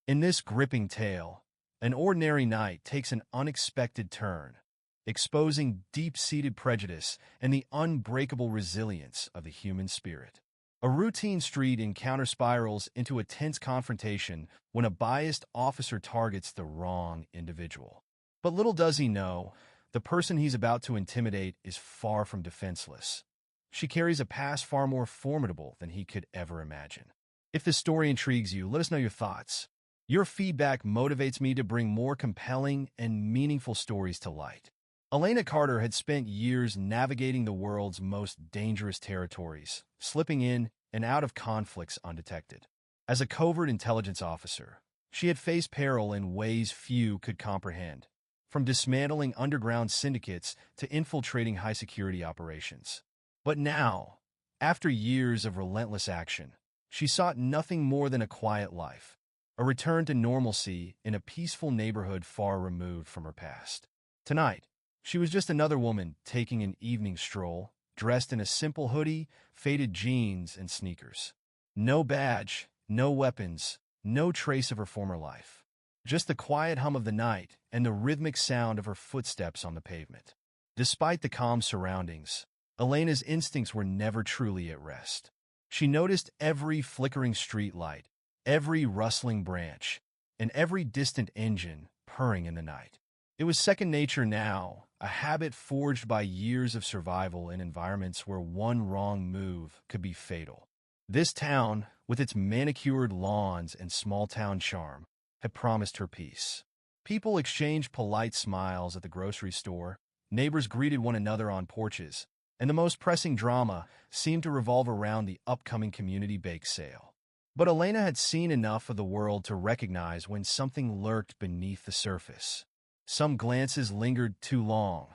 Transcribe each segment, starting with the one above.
In this gripping tale, an ordinary night takes an unexpected turn, exposing deep-seated prejudice and the unbreakable resilience of the human spirit. A routine street encounter spirals into a tense confrontation when a biased officer targets the wrong individual. But little does he know, the person he's about to intimidate is far from defenseless. She carries a past far more formidable than he could ever imagine. If this story intrigues you, let us know your thoughts. Your feedback motivates me to bring more compelling and meaningful stories to light. Elena Carter had spent years navigating the world's most dangerous territories, slipping in and out of conflicts undetected. As a covert intelligence officer, she had faced peril in ways few could comprehend, from dismantling underground syndicates to infiltrating high-security operations. But now, after years of relentless action, she sought nothing more than a quiet life, a return to normalcy in a peaceful neighborhood far removed from her past. Tonight, she was just another woman taking an evening stroll, dressed in a simple hoodie, faded jeans, and sneakers. No badge, no weapons, no trace of her former life. Just the quiet hum of the night and the rhythmic sound of her footsteps on the pavement. Despite the calm surroundings, Elena's instincts were never truly at rest. She noticed every flickering street light, every rustling branch, and every distant engine purring in the night. It was second nature now, a habit forged by years of survival in environments where one wrong move could be fatal. This town, with its manicured lawns and small-town charm, had promised her peace. People exchanged polite smiles at the grocery store, neighbors greeted one another on porches, and the most pressing drama seemed to revolve around the upcoming community bake sale. But Elena had seen enough of the world to recognize when something lurked beneath the surface. Some glances lingered too long,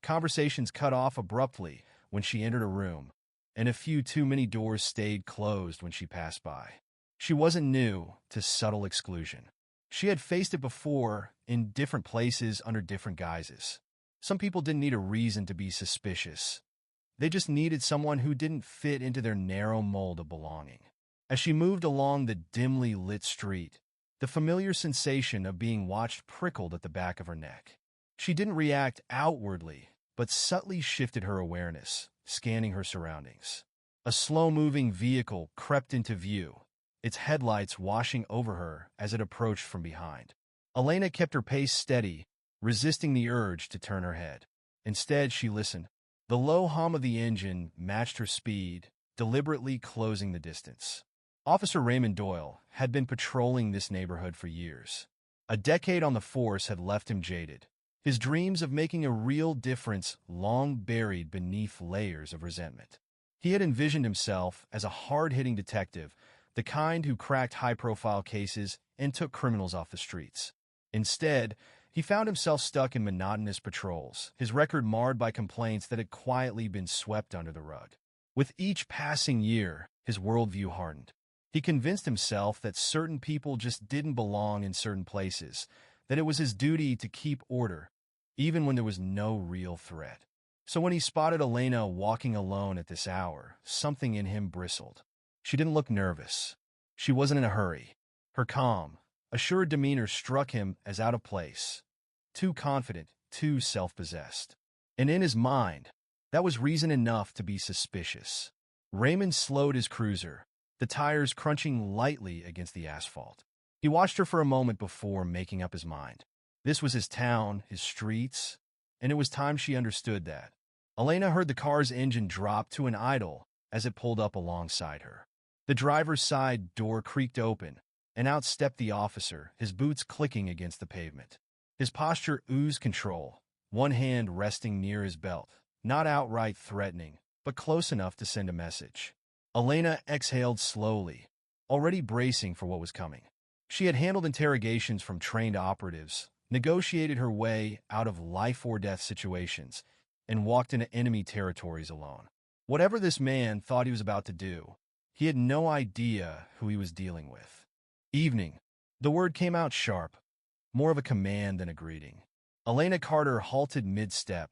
conversations cut off abruptly when she entered a room, and a few too many doors stayed closed when she passed by. She wasn't new to subtle exclusion. She had faced it before, in different places under different guises. Some people didn't need a reason to be suspicious. They just needed someone who didn't fit into their narrow mold of belonging. As she moved along the dimly lit street, the familiar sensation of being watched prickled at the back of her neck. She didn't react outwardly, but subtly shifted her awareness, scanning her surroundings. A slow-moving vehicle crept into view, its headlights washing over her as it approached from behind. Elena kept her pace steady, resisting the urge to turn her head. Instead, she listened. The low hum of the engine matched her speed, deliberately closing the distance. Officer Raymond Doyle had been patrolling this neighborhood for years. A decade on the force had left him jaded, his dreams of making a real difference long buried beneath layers of resentment. He had envisioned himself as a hard-hitting detective, the kind who cracked high-profile cases and took criminals off the streets. Instead, he found himself stuck in monotonous patrols, his record marred by complaints that had quietly been swept under the rug. With each passing year, his worldview hardened. He convinced himself that certain people just didn't belong in certain places, that it was his duty to keep order, even when there was no real threat. So when he spotted Elena walking alone at this hour, something in him bristled. She didn't look nervous. She wasn't in a hurry. Her calm, assured demeanor struck him as out of place, too confident, too self-possessed. And in his mind, that was reason enough to be suspicious. Raymond slowed his cruiser, the tires crunching lightly against the asphalt. He watched her for a moment before making up his mind. This was his town, his streets, and it was time she understood that. Elena heard the car's engine drop to an idle as it pulled up alongside her. The driver's side door creaked open, and out stepped the officer, his boots clicking against the pavement. His posture oozed control, one hand resting near his belt, not outright threatening, but close enough to send a message. Elena exhaled slowly, already bracing for what was coming. She had handled interrogations from trained operatives, negotiated her way out of life-or-death situations, and walked into enemy territories alone. Whatever this man thought he was about to do, he had no idea who he was dealing with. Evening. The word came out sharp, more of a command than a greeting. Elena Carter halted mid-step,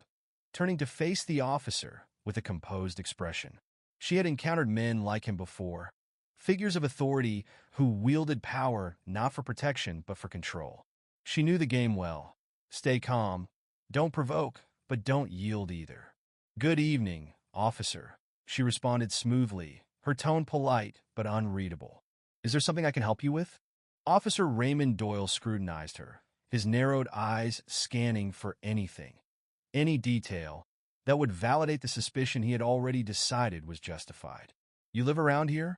turning to face the officer with a composed expression. She had encountered men like him before, Figures of authority who wielded power not for protection but for control. She knew the game well. Stay calm. Don't provoke, but don't yield either. Good evening, officer. She responded smoothly, her tone polite but unreadable. Is there something I can help you with? Officer Raymond Doyle scrutinized her, his narrowed eyes scanning for anything, any detail that would validate the suspicion he had already decided was justified. You live around here?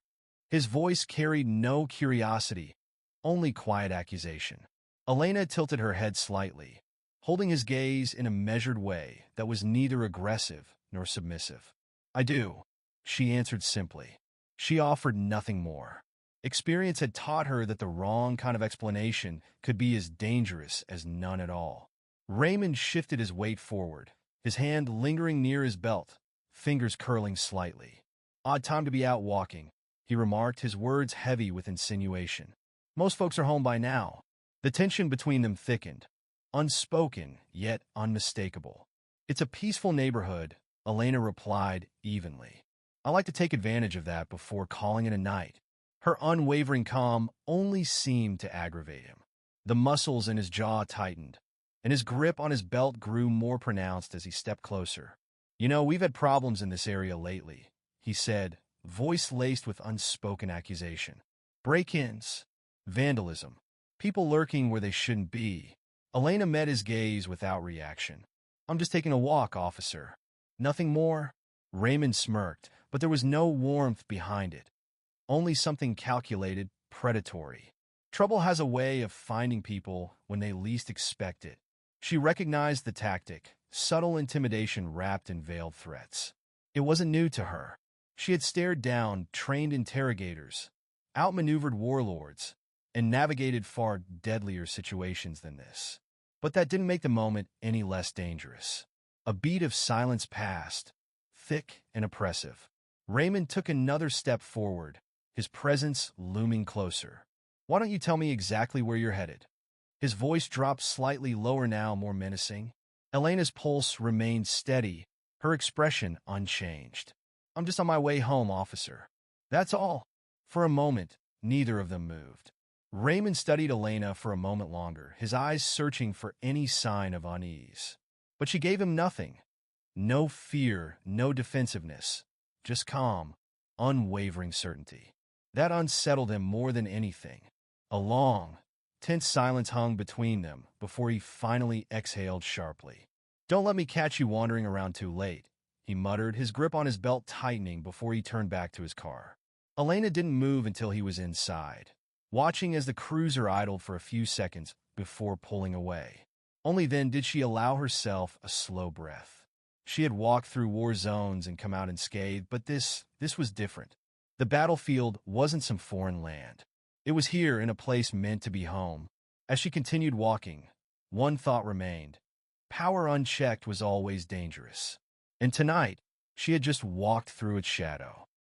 His voice carried no curiosity, only quiet accusation. Elena tilted her head slightly, holding his gaze in a measured way that was neither aggressive nor submissive. I do, she answered simply. She offered nothing more. Experience had taught her that the wrong kind of explanation could be as dangerous as none at all. Raymond shifted his weight forward, his hand lingering near his belt, fingers curling slightly. Odd time to be out walking, he remarked, his words heavy with insinuation. Most folks are home by now. The tension between them thickened, unspoken yet unmistakable. It's a peaceful neighborhood, Elena replied evenly. I like to take advantage of that before calling it a night. Her unwavering calm only seemed to aggravate him. The muscles in his jaw tightened, and his grip on his belt grew more pronounced as he stepped closer. You know, we've had problems in this area lately, he said, voice laced with unspoken accusation. Break-ins, vandalism, people lurking where they shouldn't be. Elena met his gaze without reaction. I'm just taking a walk, officer. Nothing more? Raymond smirked, but there was no warmth behind it. Only something calculated, predatory. Trouble has a way of finding people when they least expect it. She recognized the tactic, subtle intimidation wrapped in veiled threats. It wasn't new to her. She had stared down trained interrogators, outmaneuvered warlords, and navigated far deadlier situations than this. But that didn't make the moment any less dangerous. A beat of silence passed, thick and oppressive. Raymond took another step forward, his presence looming closer. Why don't you tell me exactly where you're headed? His voice dropped slightly lower now, more menacing. Elena's pulse remained steady, her expression unchanged. I'm just on my way home, officer. That's all. For a moment, neither of them moved. Raymond studied Elena for a moment longer, his eyes searching for any sign of unease. But she gave him nothing. No fear, no defensiveness, just calm, unwavering certainty. That unsettled him more than anything. A long, tense silence hung between them before he finally exhaled sharply. Don't let me catch you wandering around too late, he muttered, his grip on his belt tightening before he turned back to his car. Elena didn't move until he was inside, watching as the cruiser idled for a few seconds before pulling away. Only then did she allow herself a slow breath. She had walked through war zones and come out unscathed, but this was different. The battlefield wasn't some foreign land. It was here in a place meant to be home. As she continued walking, one thought remained. Power unchecked was always dangerous. And tonight, she had just walked through its shadow.